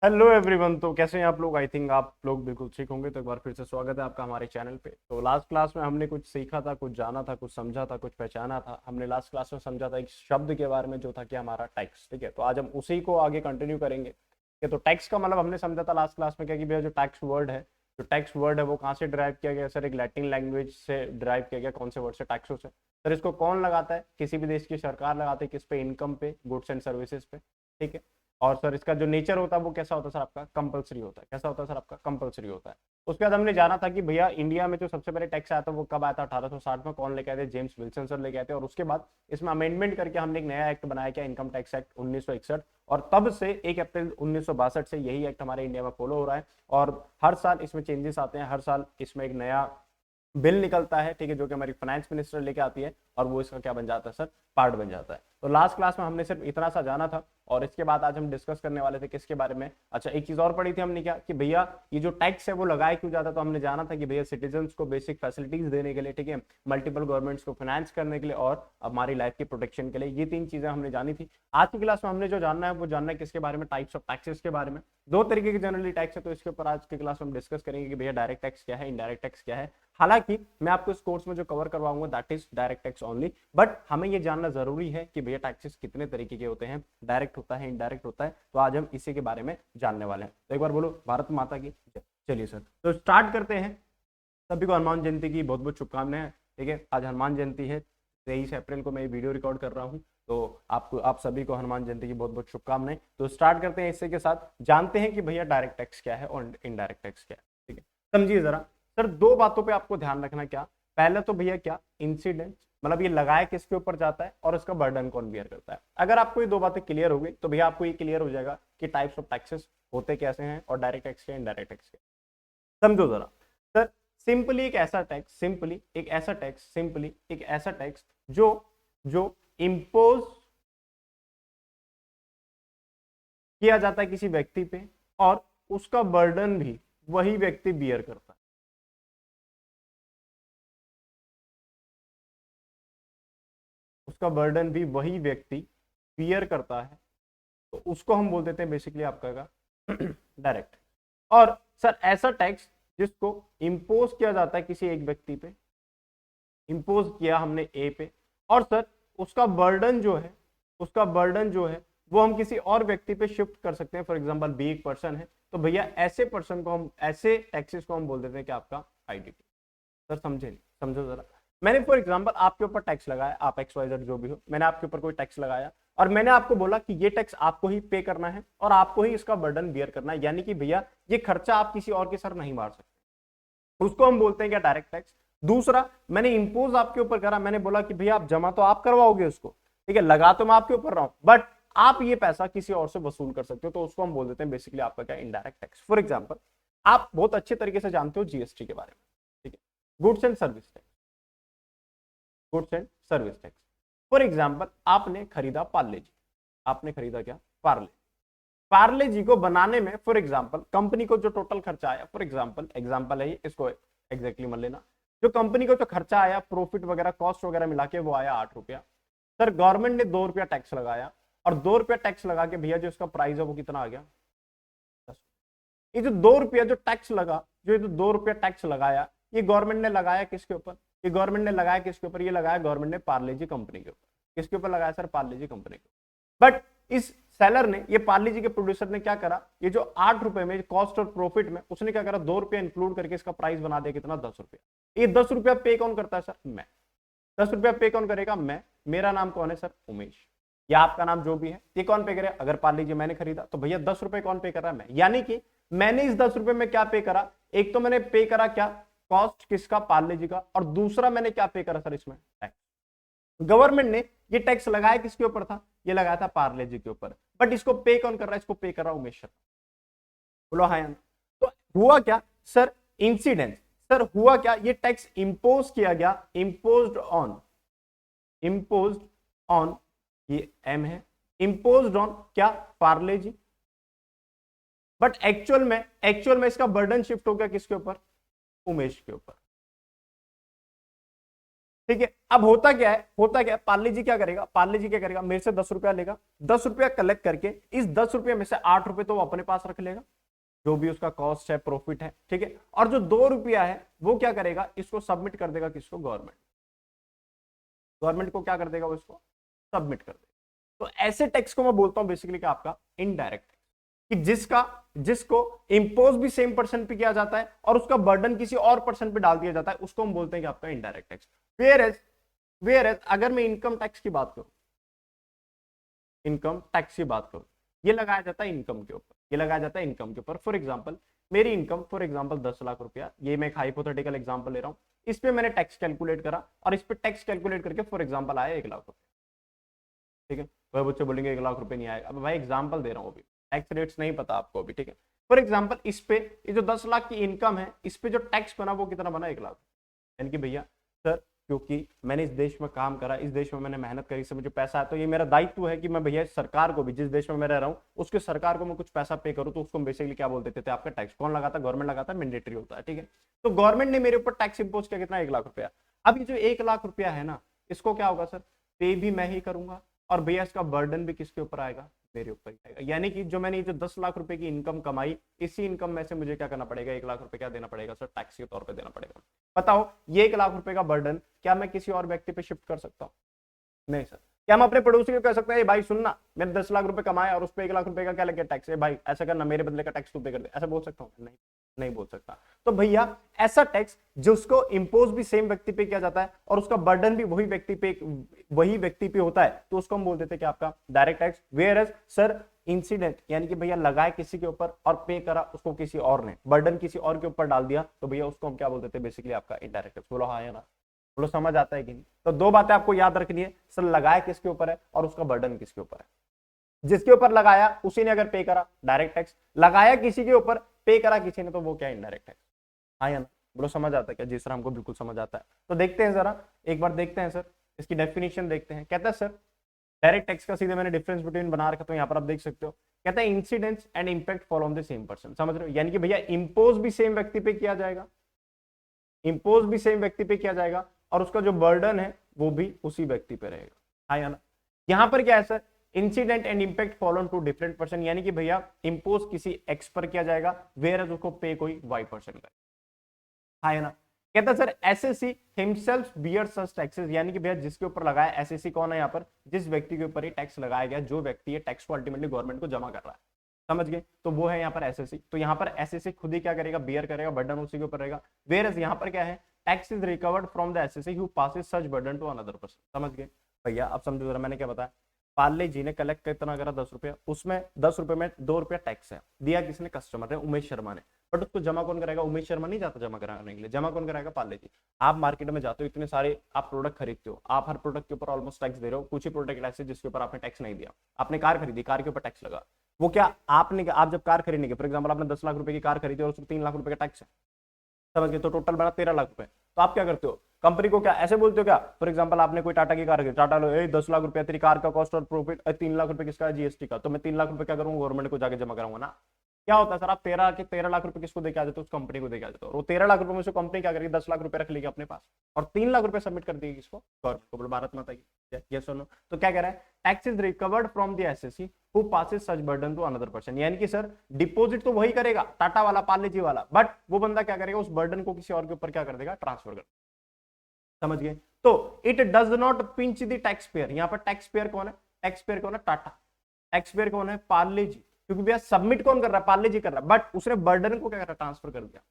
Hello everyone. तो कैसे हैं आप लोग? आई थिंक आप लोग बिल्कुल ठीक होंगे। तो एक बार फिर से स्वागत है आपका हमारे चैनल पे। तो लास्ट क्लास में हमने कुछ सीखा था, कुछ जाना था, कुछ समझा था, कुछ पहचाना था। हमने लास्ट क्लास में समझा था एक शब्द के बारे में जो था कि हमारा टैक्स। ठीक है, तो आज हम उसी को आगे कंटिन्यू करेंगे। ठीक है, तो टैक्स का मतलब हमने समझा था लास्ट क्लास में क्या कि भैया जो टैक्स वर्ड है, वो कहाँ से ड्राइव किया गया सर? एक लैटिन लैंग्वेज से ड्राइव किया गया। कौन से वर्ड से? टैक्सो से। सर इसको कौन लगाता है? किसी भी देश की सरकार लगाती है। किस पे? इनकम पे, गुड्स एंड सर्विसेज पे। ठीक है। और सर इसका जो नेचर होता है वो कैसा होता है सर? आपका कंपलसरी होता है। कैसा होता है सर? आपका कंपलसरी होता है। उसके बाद हमने जाना था कि भैया इंडिया में जो सबसे पहले टैक्स आया था वो कब आया था? 1860 में। कौन लेके आए थे? जेम्स विल्सन सर लेके आए थे। और उसके बाद इसमें अमेंडमेंट करके हमने एक नया एक्ट बनाया, क्या? Income tax act 1961। और तब से 1 अप्रैल 1962 से यही एक्ट हमारे इंडिया में फॉलो हो रहा है। और हर साल इसमें चेंजेस आते हैं, हर साल इसमें एक नया बिल निकलता है। ठीक है, जो कि हमारी फाइनेंस मिनिस्टर लेके आती है और वो इसका क्या बन जाता है सर? पार्ट बन जाता है। तो लास्ट क्लास में हमने सिर्फ इतना सा जाना था। और इसके बाद आज हम डिस्कस करने वाले थे किसके बारे में? अच्छा, एक चीज और पढ़ी थी हमने, क्या कि भैया ये जो टैक्स है वो लगाया क्यों जाता है? तो हमने जाना था कि भैया सिटीजन्स को बेसिक फैसिलिटीज देने के लिए, ठीक है, मल्टीपल गवर्नमेंट्स को फाइनेंस करने के लिए और हमारी लाइफ की प्रोटेक्शन के लिए। ये 3 चीजें हमने जानी थी। आज की क्लास में हमने जो जानना है वो जानना है किसके बारे में? टाइप्स ऑफ टैक्सेस के बारे में। 2 तरीके के जनरली टैक्स है, तो इसके ऊपर आज की क्लास में हम डिस्कस करेंगे कि भैया डायरेक्ट टैक्स क्या है, इनडायरेक्ट टैक्स क्या है। हालांकि मैं आपको इस कोर्स में जो कवर करवाऊंगा that is direct tax only, but हमें ये जानना जरूरी है कि भैया टैक्सेस कितने तरीके के होते हैं, डायरेक्ट होता है, इनडायरेक्ट होता है। तो आज हम इसी के बारे में जानने वाले हैं। तो एक बार बोलो भारत माता की जय। चलिए सर, तो स्टार्ट करते हैं। सभी को हनुमान जयंती की बहुत बहुत शुभकामनाएं। ठीक है, आज हनुमान जयंती है। 23 अप्रैल को मैं ये वीडियो रिकॉर्ड कर रहा हूँ। तो आपको, आप सभी को हनुमान जयंती की बहुत बहुत शुभकामनाएं। तो स्टार्ट करते हैं इससे के साथ, जानते हैं कि भैया डायरेक्ट टैक्स क्या है और इनडायरेक्ट टैक्स क्या है। ठीक है, समझिए जरा। सर 2 बातों पे आपको ध्यान रखना। क्या? पहले तो भैया क्या इंसिडेंट, मतलब ये लगाया किसके ऊपर जाता है और इसका बर्डन कौन बियर करता है। अगर आपको ये 2 बातें क्लियर हो गई तो भैया आपको ये क्लियर हो जाएगा कि टाइप्स ऑफ टैक्सेस होते कैसे हैं और डायरेक्ट टैक्स क्या, इनडायरेक्ट टैक्स क्या। समझो जरा। सर सिंपली एक ऐसा टैक्स, सिंपली एक ऐसा टैक्स जो जो इम्पोज किया जाता है किसी व्यक्ति पे और उसका बर्डन भी वही व्यक्ति बियर करता है। उसका बर्डन भी वही व्यक्ति बियर करता है। तो उसको हम बोल देते हैं बेसिकली आपका डायरेक्ट। और सर ऐसा टैक्स जिसको इम्पोज किया जाता है किसी एक व्यक्ति पे, इम्पोज किया हमने ए पे, और सर उसका बर्डन जो है, वो हम किसी और व्यक्ति पे शिफ्ट कर सकते हैं। फॉर एग्जांपल बी एक पर्सन है, तो भैया ऐसे पर्सन को हम, ऐसे टैक्सेस को हम बोल देते हैं कि आपका आईडीटी। सर समझे नहीं? समझो जरा। मैंने फॉर एग्जांपल आपके ऊपर टैक्स लगाया, आप एक्स वाई जेड जो भी हो, मैंने आपके ऊपर कोई टैक्स लगाया और मैंने आपको बोला कि ये टैक्स आपको ही पे करना है और आपको ही इसका बर्डन बियर करना है, यानी कि भैया ये खर्चा आप किसी और के सर नहीं मार सकते। उसको हम बोलते हैं क्या? Direct tax. दूसरा, मैंने इंपोज आपके ऊपर करा, मैंने बोला कि भैया आप जमा तो आप करवाओगे उसको, ठीक है, लगा तो मैं आपके ऊपर रहा हूं, बट आप ये पैसा किसी और से वसूल कर सकते हो, तो उसको हम बोल देते हैं बेसिकली आपका क्या? Indirect tax. फॉर एग्जाम्पल, आप बहुत अच्छे तरीके से जानते हो जीएसटी के बारे में, ठीक है, goods and service tax, goods and service tax. For example, आपने खरीदा पार्ले जी, आपने खरीदा क्या? पार्ले। पार्ले जी को बनाने में फॉर एग्जांपल कंपनी को जो टोटल खर्चा आया, फॉर एग्जांपल, एग्जांपल है ये, इसको एग्जैक्टली मान लेना, जो कंपनी को जो खर्चा आया, प्रॉफिट वगैरह कॉस्ट वगैरह मिला के वो आया 8 रुपया। सर गवर्नमेंट ने 2 रुपया टैक्स लगाया और 2 रुपया टैक्स लगा के भैया जो इसका प्राइस है वो कितना आ गया? 10। ये जो 2 रुपया जो टैक्स लगा, जो 2 रुपया टैक्स लगाया, ये गवर्नमेंट ने लगाया किसके ऊपर? ये गवर्नमेंट ने लगाया किसके ऊपर? ये लगाया गवर्नमेंट ने पार्ले जी कंपनी के ऊपर। किसके ऊपर लगाया सर? पार्ले जी कंपनी के ऊपर। बट इस सेलर ने, ये पार्ले जी के प्रोड्यूसर ने क्या करा? ये जो 8 रुपए में कॉस्ट और प्रॉफिट में उसने क्या करा? 2 रुपया इंक्लूड करके इसका प्राइस बना दिया कितना? 10 रुपया। ये 10 रुपया पे कौन करता है सर? मैं। 10 रुपया पे कौन करेगा? मैं। मेरा नाम कौन है सर? उमेश। या आपका नाम जो भी है, ये कौन पे करे? अगर पार्ले जी मैंने खरीदा तो भैया 10 रुपए कौन पे कर रहा है? मैं। यानी कि मैंने इस 10 रुपए में क्या पे करा? एक तो मैंने पे करा क्या? कॉस्ट किसका? पार्ले जी का। और दूसरा मैंने क्या पे करा सर इसमें? टैक्स। गवर्नमेंट ने ये टैक्स लगाया किसके ऊपर था? ये लगाया था पार्ले जी के ऊपर। बट इसको पे कौन कर रहा है? इसको पे कर रहा है उमेश शर्मा। बोलो हाँ या ना? तो हुआ क्या सर? इंसिडेंट। सर हुआ क्या? ये टैक्स इंपोज किया गया, इंपोज्ड ऑन, ये एम है, इंपोज्ड ऑन क्या? पार्ले जी। बट एक्चुअल में इसका बर्डन शिफ्ट हो गया किसके ऊपर? उमेश के ऊपर। ठीक है। अब होता क्या है, पार्ले जी क्या करेगा, मेरे से 10 रुपया लेगा, 10 रुपया कलेक्ट करके इस 10 रुपये में से 8 रुपए तो वो अपने पास रख लेगा, जो भी उसका कॉस्ट है, प्रॉफिट है, ठीक है। और जो 2 रुपया है वो क्या करेगा, इसको सबमिट कर देगा, किसको, गवर्नमेंट को क्या कर देगा, वो इसको सबमिट कर देगा। तो ऐसे टैक्स को मैं बोलता हूं बेसिकली कि आपका इनडायरेक्ट टैक्स, कि जिसको इम्पोज भी सेम पर्सन पे किया जाता है और उसका बर्डन किसी और पर्सन पे डाल दिया जाता है, उसको हम बोलते हैं कि आपका इनडायरेक्ट टैक्स। वेयर एज अगर मैं इनकम टैक्स की बात करूं, ये लगाया जाता है इनकम के ऊपर, फॉर एग्जांपल मेरी इनकम, 10 लाख रुपया, ये मैं एक हाइपोथेटिकल एग्जांपल ले रहा हूं, इस पे मैंने टैक्स कैलकुलेट करा और इस पे टैक्स कैलकुलेट करके फॉर एग्जांपल आया 1 लाख रुपया, ठीक है। वह बच्चे बोलेंगे 1 लाख रुपए नहीं आएगा, अब भाई एग्जांपल दे रहा हूं, अभी टैक्स रेट्स नहीं पता आपको अभी, ठीक है। फॉर एग्जांपल इस पे ये जो 10 लाख की इनकम है, इस पे जो टैक्स बना वो कितना बना, 1 लाख, यानी कि भैया सर क्योंकि मैंने इस देश में काम करा, इस देश में मैंने मेहनत करी, इससे मुझे पैसा है, तो ये मेरा दायित्व है कि मैं भैया सरकार को भी, जिस देश में मैं रह रहा हूँ उसके सरकार को मैं कुछ पैसा पे करूँ, तो उसको बेसिकली क्या बोल देते थे, आपका टैक्स। कौन लगाता है, गवर्नमेंट लगाता है, मैंडेटरी होता है, ठीक है। तो गवर्नमेंट ने मेरे ऊपर टैक्स इंपोज किया, कितना, 1 लाख रुपया। अब ये जो 1 लाख रुपया है ना, इसको क्या होगा सर, पे भी मैं ही करूंगा और भैया इसका बर्डन भी किसके ऊपर आएगा, मेरे ऊपर ही आएगा। यानी कि जो मैंने जो 10 लाख रुपए की इनकम कमाई, इसी इनकम में से मुझे क्या करना पड़ेगा, 1 लाख रुपए क्या देना पड़ेगा सर, टैक्स के तौर पे देना पड़ेगा। बताओ ये 1 लाख रुपए का बर्डन क्या मैं किसी और व्यक्ति पे शिफ्ट कर सकता हूँ, नहीं सर। क्या हम अपने पड़ोसी को कह सकते हैं भाई सुनना, मैंने 10 लाख रुपए कमाए और उस पर 1 लाख रुपए का क्या लग गया टैक्स है, भाई ऐसा करना, मेरे बदले का टैक्स तू पे कर दे, ऐसा बोल सकता हूँ, नहीं, नहीं बोल सकता। तो भैया ऐसा टैक्स जिसको इंपोज भी सेम व्यक्ति पे किया जाता है और उसका बर्डन भी वही व्यक्ति पे होता है, तो उसको हम बोल देते हैं कि आपका direct tax. Whereas sir incident, यानी कि भैया लगाए किसी के ऊपर और पे करा उसको किसी और ने, बर्डन किसी और के ऊपर डाल दिया, तो भैया उसको हम क्या बोल देते हैं, बेसिकली आपका इनडायरेक्ट टैक्स। बोलो हाँ या ना, बोलो समझ आता है कि नहीं। तो 2 बातें आपको याद रखनी है, सर लगाया किसके ऊपर है और उसका बर्डन किसके ऊपर है। जिसके ऊपर लगाया उसी ने अगर पे करा, डायरेक्ट टैक्स, लगाया किसी के ऊपर, पे करा किसी ने, तो वो क्या, इनडायरेक्ट टैक्स। हाँ या ना, बोलो समझ आता है क्या, जी सर हमको बिल्कुल समझ आता है। तो देखते हैं जरा, एक बार देखते हैं सर, इसकी डेफिनेशन देखते हैं। कहता है सर डायरेक्ट टैक्स का सीधे मैंने डिफरेंस बिटवीन बना रखा, तो यहाँ पर आप देख सकते हो, कहता है incidents and impact fall on the same person. समझ रहे हो, यानी कि भैया इंपोज भी सेम व्यक्ति पे किया जाएगा, और उसका जो बर्डन है वो भी उसी व्यक्ति पे रहेगा। हाँ या ना। यहां पर क्या है sir, incident and impact follow two different person, यानी कि भैया इंपोज किसी एक्स पर किया जाएगा, वेयर एज उसको पे कोई वाई पर्सन का। हाँ या ना। कहता सर एसएससी हिमसेल्फ बियर सच टैक्सेस, यानी कि भैया जिसके ऊपर लगाया, एसएससी कौन है यहाँ पर, जिस व्यक्ति के ऊपर ही टैक्स लगाया गया, जो व्यक्ति है टैक्स को अल्टीमेटली गवर्नमेंट को जमा कर रहा है, समझ गए। तो वो है यहाँ पर एसएससी। तो यहाँ पर एसएससी खुद ही क्या करेगा, बियर करेगा, बर्डन उसी के ऊपर रहेगा। वेयर एज यहाँ पर क्या है, tax is recovered from the SSC who passes such burden to another person. समझ गए भैया। अब समझो जरा मैंने क्या बताया, पार्ले जी ने कलेक्ट कितना करा, 10 रुपया, उसमें 10 रुपए में 2 रुपया टैक्स है, दिया किसने, कस्टमर ने, उमेश शर्मा ने, बट उसको जमा कौन कराएगा, उमेश शर्मा नहीं जाता जमा कराने के लिए, जमा कौन कराएगा, पार्ले जी। आप मार्केट में जाते हो, इतने सारे आप प्रोडक्ट खरीदते हो, आप हर प्रोडक्ट के ऊपर ऑलमोस्ट टैक्स दे रहे हो, कुछ ही प्रोडक्ट ऐसे जिसके ऊपर आपने टैक्स नहीं दिया। आपने कार खरीदी, कार के ऊपर टैक्स लगा, वो क्या आपने, आप जब कार खरीदेंगे, फॉर एग्जाम्पल आपने 10 लाख रुपए की कार खरीदी और उसमें 3 लाख रुपए का टैक्स है, समझ गए, तो टोटल बना 13 लाख रुपए। तो आप क्या करते हो, कंपनी को क्या ऐसे बोलते हो क्या, फॉर एग्जांपल आपने कोई टाटा की कार खरीदी, टाटा लो 10 लाख रुपए तेरी कार का कॉस्ट और प्रॉफिट, 3 लाख रुपए किसका है, जीएसटी का, तो मैं 3 लाख रुपए क्या करूंगा, गवर्नमेंट को जाके जमा कराऊंगा ना। क्या होता है सर, आप 13 लाख रुपए किसको देके आ जाते हो, उस कंपनी को देके आ जाते हो, और 13 लाख रुपए में से कंपनी क्या करेगी, 10 लाख रुपए रख लेगी अपने पास और 3 लाख रुपए सबमिट कर देगी किसको, गवर्नमेंट को। भारत माता की ये सुनो। तो क्या कह रहा है, tax is recovered from the SSC who passes such burden to another person, यानी कि सर डिपॉजिट तो वही करेगा, टाटा वाला, पार्ले जी वाला, बट वो बंदा क्या करेगा, उस बर्डन को किसी और के ऊपर क्या कर देगा, ट्रांसफर कर। समझ गए। तो it does not pinch the tax payer, यहां पर टैक्स पेयर कौन है, टैक्स पेयर कौन है, टाटा। टैक्स पेयर कौन है, पार्ले जी, क्योंकि भैया सबमिट कौन कर रहा है, पार्ले जी कर रहा है, बट उसने बर्डन को क्या कर रहा है, ट्रांसफर कर दिया।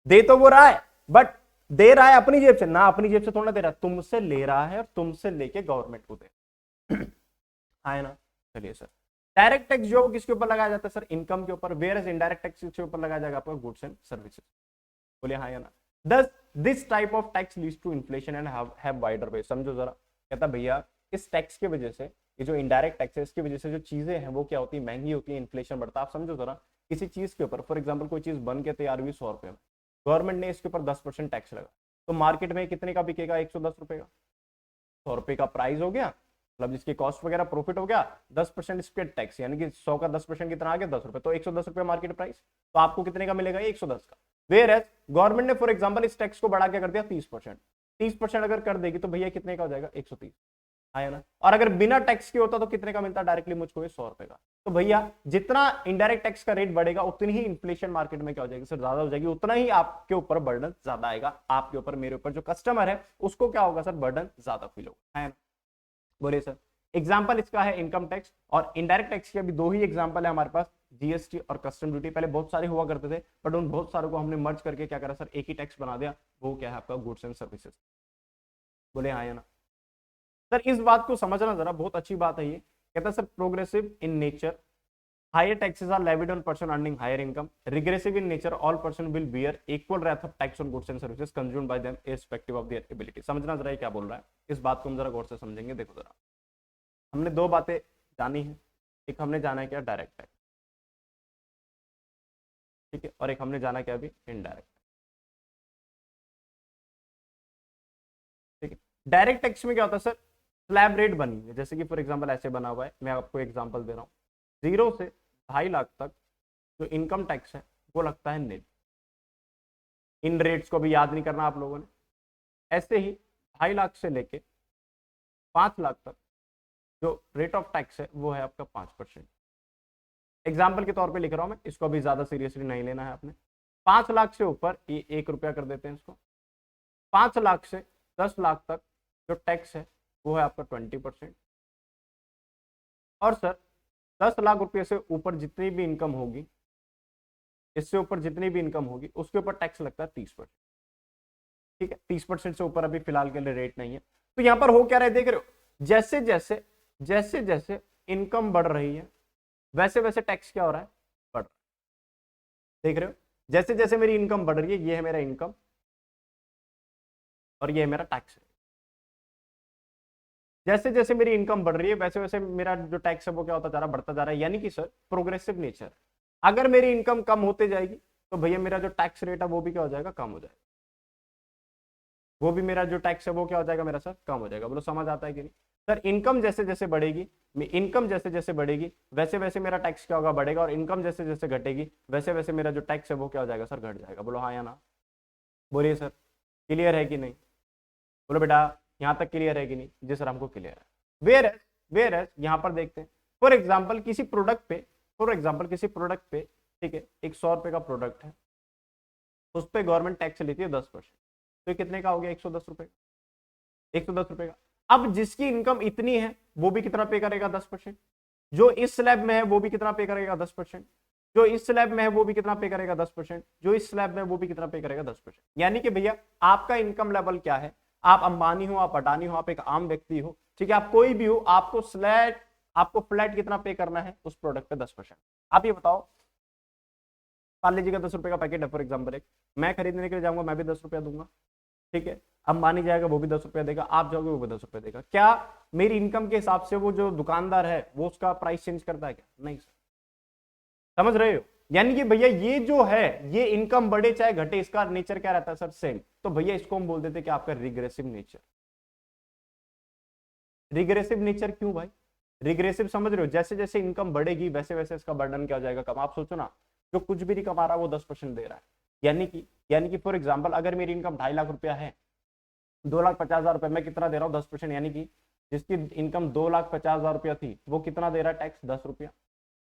दे तो वो रहा है, बट दे रहा है अपनी जेब से ना, अपनी जेब से थोड़ा दे रहा है, तुमसे ले रहा है और तुमसे लेके गवर्नमेंट को दे। है ना। चलिए सर, डायरेक्ट टैक्स जो किसके ऊपर लगाया जाता है सर, इनकम के ऊपर, वेयर एज इनडायरेक्ट टैक्स किसके ऊपर लगाया जाएगा, आपका गुड्स एंड सर्विसेज। बोलिए हाँ या ना। Thus, this type of tax leads to inflation and have wider base। समझो जरा, कहता भैया इस टैक्स की वजह से, ये जो इनडायरेक्ट टैक्स है, इसकी वजह से जो चीजें हैं वो क्या होती है, महंगी होती है, इन्फ्लेशन बढ़ता है। आप समझो जरा, किसी चीज के ऊपर, फॉर एग्जांपल कोई चीज बन के तैयार हुई 100 रुपए में, गवर्नमेंट ने इसके ऊपर 10% टैक्स लगा, तो मार्केट में कितने का बिकेगा, 110 रुपए का। 100 रुपए का प्राइस हो गया, मतलब जिसकी कॉस्ट वगैरह प्रॉफिट हो गया, 10% इस पे टैक्स, यानी कि 100 का 10% कितना आ गया, 10 रुपए, तो 110 रुपए मार्केट प्राइस, तो आपको कितने का मिलेगा, 110 का। वेयर एज गवर्नमेंट ने फॉर एग्जांपल इस टैक्स को बढ़ा के कर दिया 30%, 30% अगर कर देगी तो भैया कितने का हो जाएगा 130, है ना। और अगर बिना टैक्स के होता तो कितने का मिलता डायरेक्टली मुझको 100 रुपए का। तो भैया जितना इनडायरेक्ट टैक्स का रेट बढ़ेगा उतनी ही इन्फ्लेशन मार्केट में क्या हो जाएगी सर, ज्यादा हो जाएगी, उतना ही आपके ऊपर बर्डन ज्यादा आएगा, आपके ऊपर, मेरे ऊपर, जो कस्टमर है उसको क्या होगा सर, बर्डन ज्यादा फील होगा, है ना। बोलिए सर। एग्जाम्पल इसका है इनकम टैक्स और इनडायरेक्ट टैक्स के अभी 2 ही एग्जाम्पल है हमारे पास, जीएसटी और कस्टम ड्यूटी। पहले बहुत सारे हुआ करते थे बट उन बहुत सारों को हमने मर्ज करके क्या करा सर, एक ही टैक्स बना दिया, वो क्या है आपका गुड्स एंड सर्विसेज। बोले हाँ या ना सर। इस बात को समझना जरा, बहुत अच्छी बात है ये। कहता है sir progressive in nature, higher taxes are levied on person earning higher income. Regressive in nature, all person will bear equal wrath of tax on goods and services consumed by them irrespective of their ability. समझना जरा ये क्या बोल रहा है, इस बात को हम जरा गौर से समझेंगे। देखो जरा, हमने 2 बातें जानी है, एक हमने जाना है क्या डायरेक्ट टैक्स, ठीक है, और एक हमने जाना क्या अभी इनडायरेक्ट, ठीक है। डायरेक्ट टैक्स में क्या होता है सर, स्लैब रेट बनी है, जैसे कि फॉर एग्जांपल ऐसे बना हुआ है, मैं आपको एग्जांपल दे रहा हूँ, 0 से 2.5 लाख तक जो इनकम टैक्स है वो लगता है निल। इन रेट्स को भी याद नहीं करना आप लोगों ने। ऐसे ही 2.5 लाख से लेके 5 लाख तक जो रेट ऑफ टैक्स है वो है आपका 5%। एग्जाम्पल के तौर पे लिख रहा हूं मैं, इसको अभी ज्यादा सीरियसली नहीं लेना है आपने। 5 लाख से ऊपर ये 1 रुपया कर देते हैं इसको। 5 लाख से 10 लाख तक जो टैक्स है वो है आपका 20%। और सर 10 लाख रुपए से ऊपर जितनी भी इनकम होगी, इससे ऊपर जितनी भी इनकम होगी उसके ऊपर टैक्स लगता है 30%, ठीक है। 30% से ऊपर अभी फिलहाल के लिए रेट नहीं है। तो यहां पर हो क्या रहा है देख रहे हो, जैसे जैसे इनकम बढ़ रही है वैसे वैसे टैक्स क्या हो रहा है, बढ़ रहा है। देख रहे हो, जैसे जैसे मेरी इनकम बढ़ रही है, ये है मेरा इनकम और ये है मेरा टैक्स। जैसे जैसे मेरी इनकम बढ़ रही है वैसे वैसे मेरा जो टैक्स है वो क्या होता जा रहा है, बढ़ता जा रहा है। यानी कि सर प्रोग्रेसिव नेचर, अगर मेरी इनकम कम होते जाएगी तो भैया मेरा जो टैक्स रेट है वो भी क्या हो जाएगा, कम हो जाएगा। वो भी मेरा जो टैक्स है वो क्या हो जाएगा मेरा सर, कम हो जाएगा। बोलो समझ आता है कि नहीं सर। इनकम जैसे जैसे बढ़ेगी, इनकम जैसे जैसे बढ़ेगी वैसे वैसे मेरा टैक्स क्या होगा, बढ़ेगा। और इनकम जैसे जैसे घटेगी वैसे वैसे मेरा जो टैक्स है वो क्या हो जाएगा सर, घट जाएगा। बोलो हाँ या ना, बोलिए सर। क्लियर है कि नहीं, बोलो बेटा यहाँ तक क्लियर है कि नहीं। जी सर हमको क्लियर है। वेयर एज यहाँ पर देखते हैं, फॉर एग्जाम्पल किसी प्रोडक्ट पे, ठीक है, एक 100 रुपए का प्रोडक्ट है, उस पर गवर्नमेंट टैक्स लेती है 10%, तो ये कितने का हो गया, 110 रुपए, 110 रुपए का। अब जिसकी इनकम इतनी है वो भी कितना पे करेगा, 10%। जो इस स्लैब में है वो भी कितना पे करेगा, 10%। जो इस स्लैब में है वो भी कितना पे करेगा, 10%। जो इस स्लैब में है वो भी कितना पे करेगा, 10%। यानी कि भैया आपका इनकम लेवल क्या है, आप अंबानी हो, आप अडानी हो, आप एक आम व्यक्ति हो, ठीक है, आप कोई भी हो, आपको फ्लैट कितना पे करना है उस प्रोडक्ट पे, 10%। आप ये बताओ, पार्ले जी का 10 रुपए का पैकेट है फॉर एग्जाम्पल, एक मैं खरीदने के लिए जाऊंगा, मैं भी 10 रुपया दूंगा, ठीक है। अंबानी जाएगा वो भी 10 रुपया देगा, आप जाओगे वो भी 10 रुपया देगा। क्या मेरी इनकम के हिसाब से वो जो दुकानदार है वो उसका प्राइस चेंज करता है क्या, नहीं सर। समझ रहे हो, यानी कि भैया ये जो है, ये इनकम बढ़े चाहे घटे, इसका नेचर क्या रहता है सर, सेम। तो भैया इसको हम बोल देते कि आपका रिग्रेसिव नेचर। रिग्रेसिव नेचर क्यों भाई, रिग्रेसिव समझ रहे हो, जैसे जैसे इनकम बढ़ेगी वैसे वैसे इसका बर्डन क्या हो जाएगा, कम। आप सोचो ना, जो कुछ भी नहीं कमा रहा वो 10% दे रहा है। यानी कि फॉर एग्जाम्पल अगर मेरी इनकम 2.5 लाख रुपया है, 2,50,000 रुपए, मैं कितना दे रहा हूँ, 10%। यानी कि जिसकी इनकम 2,50,000 रुपया थी वो कितना दे रहा है टैक्स, 10 रुपया।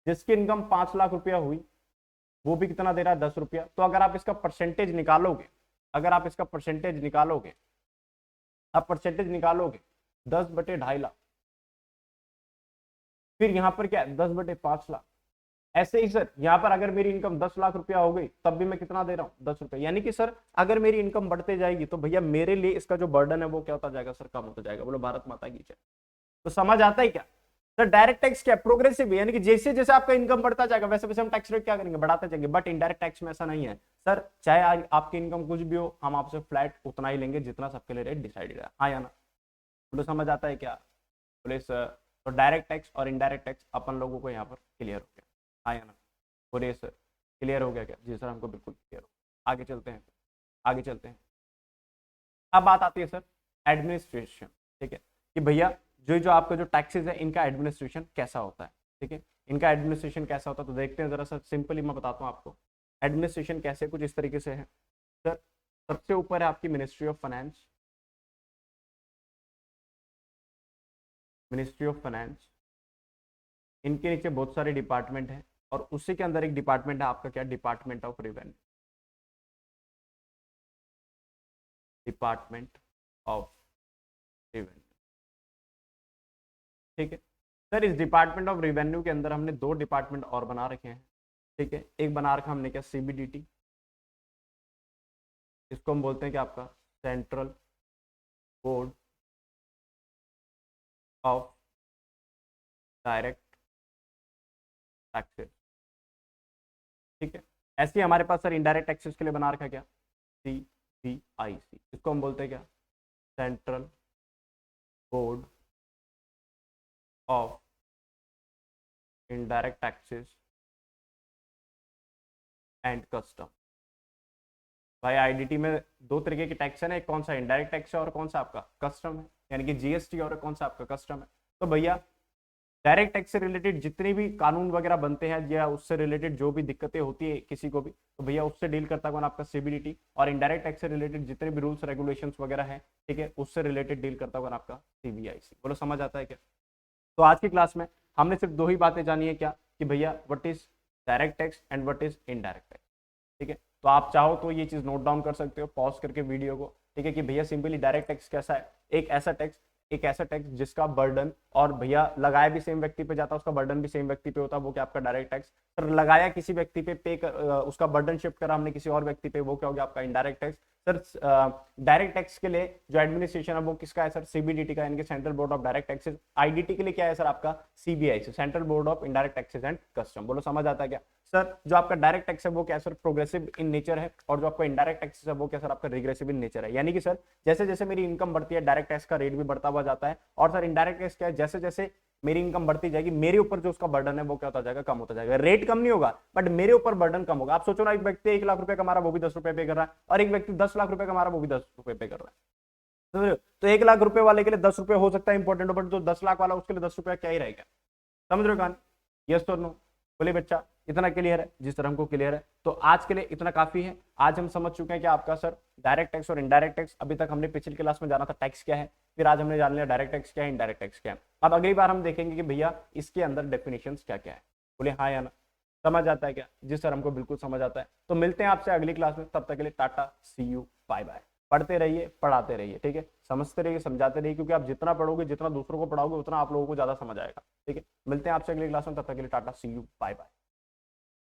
जिसकी इनकम 5 लाख रुपया हुई वो भी कितना दे रहा है, 10 रुपया। तो अगर आप इसका परसेंटेज निकालोगे, आप परसेंटेज निकालोगे 10/2.5 लाख, फिर यहाँ पर क्या है 10/5 लाख। ऐसे ही सर यहाँ पर अगर मेरी इनकम 10 लाख रुपया हो गई तब भी मैं कितना दे रहा हूँ, 10 रुपया। यानी कि सर अगर मेरी इनकम बढ़ते जाएगी तो भैया मेरे लिए इसका जो बर्डन है वो क्या होता जाएगा सर, कम होता जाएगा। बोलो भारत माता की जय। तो समझ आता है क्या सर, डायरेक्ट टैक्स क्या प्रोग्रेसिव, यानी कि जैसे जैसे आपका इनकम बढ़ता जाएगा वैसे वैसे हम टैक्स रेट क्या करेंगे, बढ़ाते जाएंगे। बट इनडायरेक्ट टैक्स में ऐसा नहीं है सर, चाहे आपकी इनकम कुछ भी हो, हम आपसे फ्लैट उतना ही लेंगे जितना सबके लिए रेट डिसाइडेड है। हाँ या ना, बोलो समझ आता है क्या, बोले सर। तो डायरेक्ट टैक्स और इनडायरेक्ट टैक्स अपन लोगों को यहाँ पर क्लियर हो गया, हाँ या ना, बोले सर क्लियर हो गया क्या। जी सर हमको बिल्कुल क्लियर हो। आगे चलते हैं। अब बात आती है सर एडमिनिस्ट्रेशन, ठीक है, कि भैया जो आपका जो टैक्सेस है इनका एडमिनिस्ट्रेशन कैसा होता है, ठीक है, इनका एडमिनिस्ट्रेशन कैसा होता है। तो देखते हैं जरा सर, सिंपली मैं बताता हूँ आपको एडमिनिस्ट्रेशन कैसे, कुछ इस तरीके से है सर। सबसे ऊपर है आपकी ministry of finance, ministry of finance, इनके नीचे बहुत सारे डिपार्टमेंट हैं और उसी के अंदर एक डिपार्टमेंट है आपका क्या, department of revenue, department of revenue. ठीक है सर, इस डिपार्टमेंट ऑफ रेवेन्यू के अंदर हमने दो डिपार्टमेंट और बना रखे हैं। ठीक है, एक बना रखा हमने क्या, सीबीडीटी, इसको हम बोलते हैं कि आपका central board of direct taxes. ठीक है, ऐसे ही हमारे पास सर इनडायरेक्ट टैक्सेस के लिए बना रखा क्या, CBIC, इसको हम बोलते हैं क्या, central board of indirect taxes and custom. भाई आईडीटी में दो तरीके के टैक्स है ना, एक कौन सा इनडायरेक्ट टैक्स है और कौन सा आपका कस्टम है, यानी कि जीएसटी, और कौन सा आपका कस्टम है। तो भैया डायरेक्ट टैक्स से रिलेटेड जितने भी कानून वगैरह बनते हैं या उससे रिलेटेड जो भी दिक्कतें होती है किसी को भी, तो भैया उससे डील करता कौन, आपका सीबीडीटी। और इनडायरेक्ट टैक्स से रिलेटेड जितने भी रूल्स रेगुलेशंस वगैरह हैं, ठीक है, उससे रिलेटेड डील करता कौन, आपका सीबीआईसी। बोलो समझ आता है क्या। तो आज की क्लास में हमने सिर्फ दो ही बातें जानी है क्या, कि भैया what is direct tax and what is indirect tax. ठीक है, तो आप चाहो तो ये चीज नोट डाउन कर सकते हो पॉज करके वीडियो को। ठीक है, कि भैया सिंपली डायरेक्ट टैक्स कैसा है, एक ऐसा टैक्स जिसका बर्डन, और भैया लगाया भी सेम व्यक्ति पे जाता है, उसका बर्डन भी सेम व्यक्ति पे होता है, वो क्या आपका डायरेक्ट टैक्स। सर लगाया किसी व्यक्ति पे उसका बर्डन शिफ्ट करा हमने किसी और व्यक्ति पे, वो क्या हो गया आपका indirect tax. Sir direct tax के लिए जो एडमिनिस्ट्रेशन है वो किसका है सर, सीबीडीटी का, यानी कि central board of direct taxes. IDT के लिए क्या है सर, आपका CBIC, central board of indirect taxes and custom. बोलो समझ आता है क्या। सर जो आपका डायरेक्ट टैक्स है वो क्या सर, प्रोग्रेसिव इन नेचर है, और जो आपका इनडायरेक्ट टैक्सेस है वो क्या सर, आपका रिग्रेसिव इन नेचर है। यानी कि सर जैसे जैसे मेरी इनकम बढ़ती है डायरेक्ट टैक्स का रेट भी बढ़ता हुआ जाता है, और सर इनडायरेक्ट टैक्स क्या है, जैसे जैसे मेरी इनकम बढ़ती जाएगी मेरे ऊपर जो उसका बर्डन है वो क्या होता जाएगा, कम होता जाएगा। रेट कम नहीं होगा बट मेरे ऊपर बर्डन कम होगा। आप सोचो ना, एक व्यक्ति 1 लाख रुपए कमा रहा है वो भी 10 रुपए पे कर रहा है, और एक व्यक्ति 10 लाख रुपए कमा रहा है वो भी 10 रुपए पे कर रहा है। तो 1 लाख रुपए वाले के लिए 10 रुपए हो सकता है इंपॉर्टेंट, बट जो 10 लाख वाला उसके लिए 10 रुपया क्या ही रहेगा। समझ रहे हो कहानी, यस और नो। बोले बच्चा इतना क्लियर है, जिस तरह हमको क्लियर है। तो आज के लिए इतना काफी है। आज हम समझ चुके हैं कि आपका सर डायरेक्ट टैक्स और इनडायरेक्ट टैक्स, अभी तक हमने पिछली क्लास में जाना था टैक्स क्या है, फिर आज हमने जान लिया डायरेक्ट टैक्स क्या है, इनडायरेक्ट टैक्स क्या है। अब अगली बार हम देखेंगे कि भैया इसके अंदर डेफिनेशंस क्या क्या है। बोले हाँ या ना, समझ आता है क्या। जिस सर हमको बिल्कुल समझ आता है। तो मिलते हैं आपसे अगली क्लास में, तब तक के लिए टाटा, सी यू, बाय बाय। पढ़ते रहिए, पढ़ाते रहिए, ठीक है, समझते रहिए, समझाते रहिए, क्योंकि आप जितना पढ़ोगे, जितना दूसरों को पढ़ाओगे, उतना आप लोगों को ज्यादा समझ आएगा। ठीक है, मिलते हैं आपसे अगली क्लास में, तब तक के लिए टाटा, सी यू, बाय बाय।